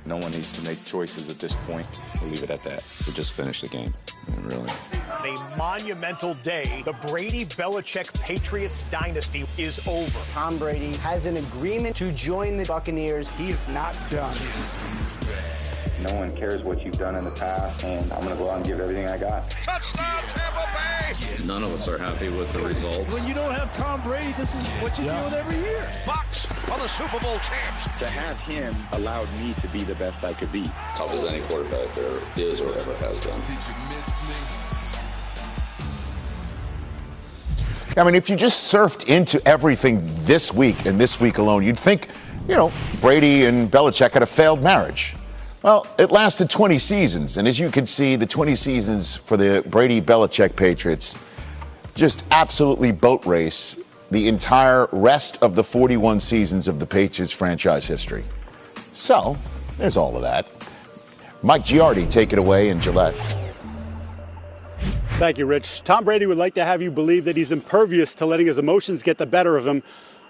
No one needs to make choices at this point. We'll leave it at that. We'll just finish the game. Really. A monumental day. The Brady-Belichick Patriots dynasty is over. Tom Brady has an agreement to join the Buccaneers. He is not done. No one cares what you've done in the past, and I'm going to go out and give everything I got. Touchdown, Tampa Bay! None of us are happy with the results. When you don't have Tom Brady, this is what you deal with every year. Bucs are the Super Bowl champs. To have him allowed me to be the best I could be. Tough as any quarterback there is or ever has been. Did you miss me? I mean, if you just surfed into everything this week and this week alone, you'd think, Brady and Belichick had a failed marriage. Well, it lasted 20 seasons, and as you can see, the 20 seasons for the Brady-Belichick Patriots just absolutely boat race the entire rest of the 41 seasons of the Patriots franchise history. So, there's all of that. Mike Giardi, take it away in Gillette. Thank you, Rich. Tom Brady would like to have you believe that he's impervious to letting his emotions get the better of him,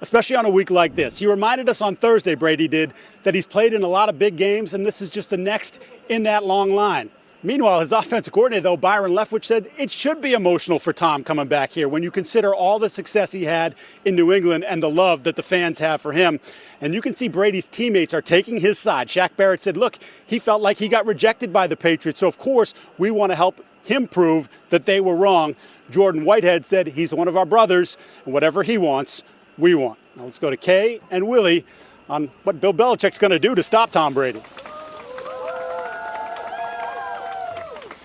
especially on a week like this. He reminded us on Thursday, Brady did, that he's played in a lot of big games, and this is just the next in that long line. Meanwhile, his offensive coordinator, though, Byron Leftwich, said it should be emotional for Tom coming back here when you consider all the success he had in New England and the love that the fans have for him. And you can see Brady's teammates are taking his side. Shaq Barrett said, look, he felt like he got rejected by the Patriots, so of course we want to help him prove that they were wrong. Jordan Whitehead said he's one of our brothers, and whatever he wants, we want. Now let's go to Kay and Willie on what Bill Belichick's going to do to stop Tom Brady.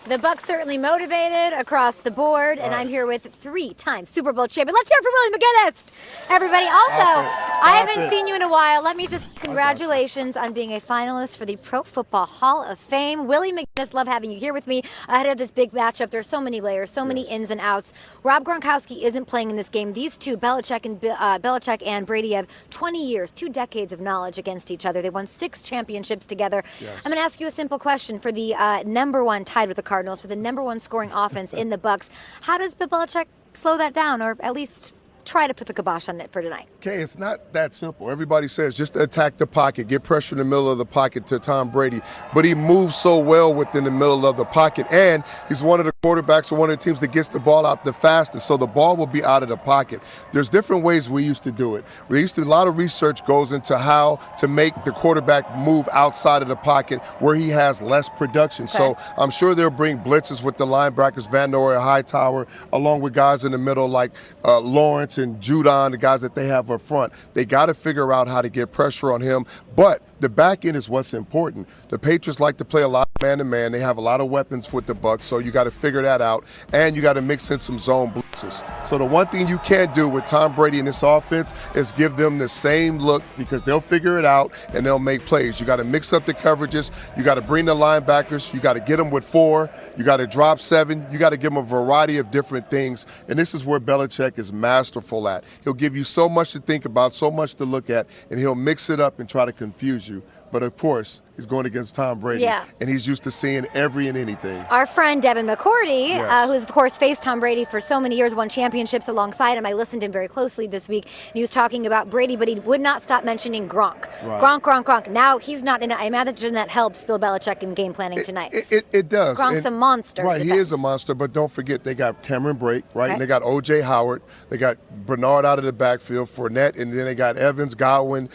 The Bucs certainly motivated across the board, and I'm here with three-time Super Bowl champion. Let's hear it for Willie McGinnis, everybody. Also, I haven't seen you in a while. Let me just congratulations on being a finalist for the Pro Football Hall of Fame. Willie McGinnis, love having you here with me ahead of this big matchup. There's so many layers, so many ins and outs. Rob Gronkowski isn't playing in this game. These two, Belichick and Brady, have 20 years, 2 decades of knowledge against each other. They won 6 championships together. Yes. I'm going to ask you a simple question for the number one, tied with the Cardinals, for the number one scoring offense in the Bucs. How does Bill Belichick slow that down, or at least try to put the kibosh on it for tonight? Okay, it's not that simple. Everybody says just attack the pocket, get pressure in the middle of the pocket to Tom Brady. But he moves so well within the middle of the pocket, and he's one of the quarterbacks or one of the teams that gets the ball out the fastest, so the ball will be out of the pocket. There's different ways we used to do it. A lot of research goes into how to make the quarterback move outside of the pocket where he has less production. Okay. So I'm sure they'll bring blitzes with the linebackers, Van Noy, Hightower, along with guys in the middle like Lawrence and Judon, the guys that they have up front. They got to figure out how to get pressure on him. But the back end is what's important. The Patriots like to play a lot of man-to-man. They have a lot of weapons with the Bucs, so you got to figure that out. And you got to mix in some zone blitzes. So the one thing you can't do with Tom Brady in this offense is give them the same look, because they'll figure it out and they'll make plays. You got to mix up the coverages. You got to bring the linebackers. You got to get them with 4. You got to drop 7. You got to give them a variety of different things. And this is where Belichick is masterful at. He'll give you so much to think about, so much to look at, and he'll mix it up and try to confuse you. But of course, he's going against Tom Brady, and he's used to seeing every and anything. Our friend Devin McCourty, who's of course faced Tom Brady for so many years, won championships alongside him. I listened to him very closely this week, and he was talking about Brady, but he would not stop mentioning Gronk. Right. Gronk. Now he's not in it. I imagine that helps Bill Belichick in game planning tonight. It does. Gronk's a monster. Right, he is a monster, but don't forget they got Cameron Brake, right? Okay. And they got O.J. Howard. They got Bernard out of the backfield, Fournette, and then they got Evans, Godwin,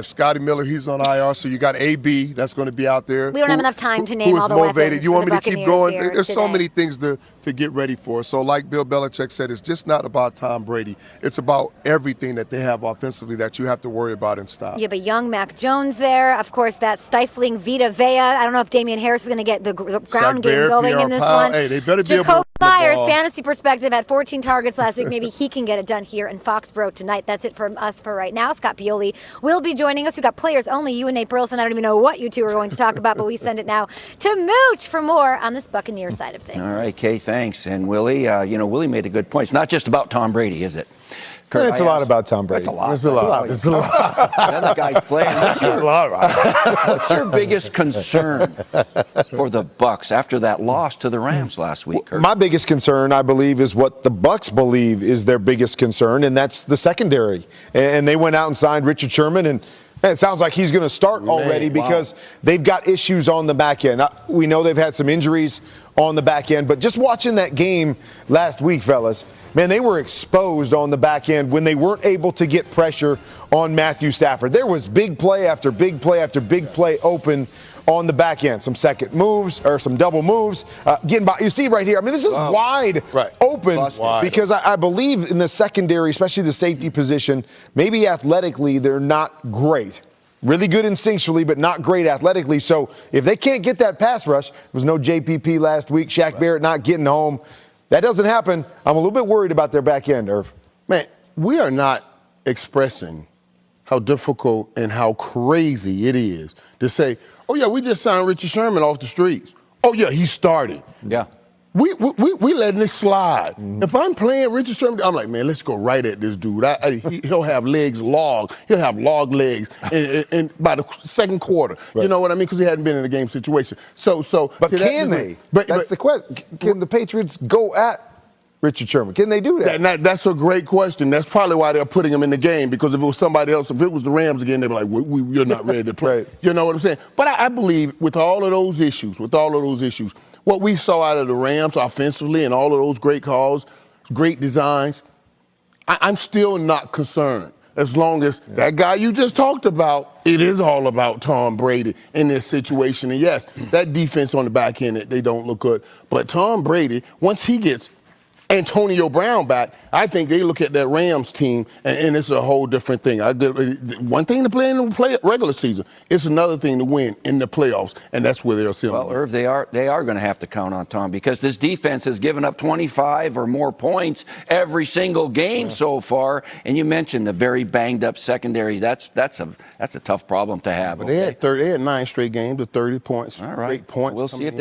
Scotty Miller, he's on IR, so you got AB that's going to be out there. We don't have enough time to name all the weapons. You want me to keep going? There's today. So many things to get ready for. So like Bill Belichick said, it's just not about Tom Brady. It's about everything that they have offensively that you have to worry about and stop. You have a young Mac Jones there. Of course, that stifling Vita Vea. I don't know if Damian Harris is going to get the ground game going in this one. Hey, they better be able to Myers, fantasy perspective, had 14 targets last week. Maybe he can get it done here in Foxborough tonight. That's it from us for right now. Scott Pioli will be joining us. We've got players only, you and Nate Burleson. I don't even know what you two are going to talk about, but we send it now to Mooch for more on this Buccaneers side of things. All right, Kay, thanks. And Willie, Willie made a good point. It's not just about Tom Brady, is it? Kurt, it's a lot about Tom Brady. It's a lot. It's a lot. It's a lot. The other guy's playing. It's a lot. What's your biggest concern for the Bucs after that loss to the Rams last week, Kurt? My biggest concern, I believe, is what the Bucs believe is their biggest concern, and that's the secondary. And they went out and signed Richard Sherman, and And it sounds like he's going to start already because they've got issues on the back end. We know they've had some injuries on the back end, but just watching that game last week, fellas, man, they were exposed on the back end when they weren't able to get pressure on Matthew Stafford. There was big play after big play after big play open on the back end. Some second moves or some double moves. Getting by. You see right here, I mean, this is wide open because I believe in the secondary, especially the safety position, maybe athletically they're not great. Really good instinctually, but not great athletically. So if they can't get that pass rush, there was no JPP last week, Shaq Barrett not getting home. That doesn't happen. I'm a little bit worried about their back end, Irv. Man, we are not expressing how difficult and how crazy it is to say, oh, yeah, we just signed Richard Sherman off the streets. Oh, yeah, he's starting. Yeah. We letting it slide. If I'm playing Richard Sherman, I'm like, man, let's go right at this dude. He'll have legs log. He'll have log legs and by the second quarter. You know what I mean? Because he hadn't been in a game situation. But can they? That's the question. Can the Patriots go at Richard Sherman? Can they do that? That's a great question. That's probably why they're putting him in the game, because if it was somebody else, if it was the Rams again, they'd be like, you're not ready to play. You know what I'm saying? But I believe with all of those issues, what we saw out of the Rams offensively and all of those great calls, great designs, I'm still not concerned. As long as that guy you just talked about, it is all about Tom Brady in this situation. And yes, that defense on the back end, they don't look good. But Tom Brady, once he gets Antonio Brown back, I think they look at that Rams team and it's a whole different thing. One thing to play in the regular season, it's another thing to win in the playoffs, and that's where they'll see them. Well, Irv, they are going to have to count on Tom because this defense has given up 25 or more points every single game so far. And you mentioned the very banged up secondary. That's a tough problem to have. But they had 9 straight games of 30 points. All right. Points. We'll see if they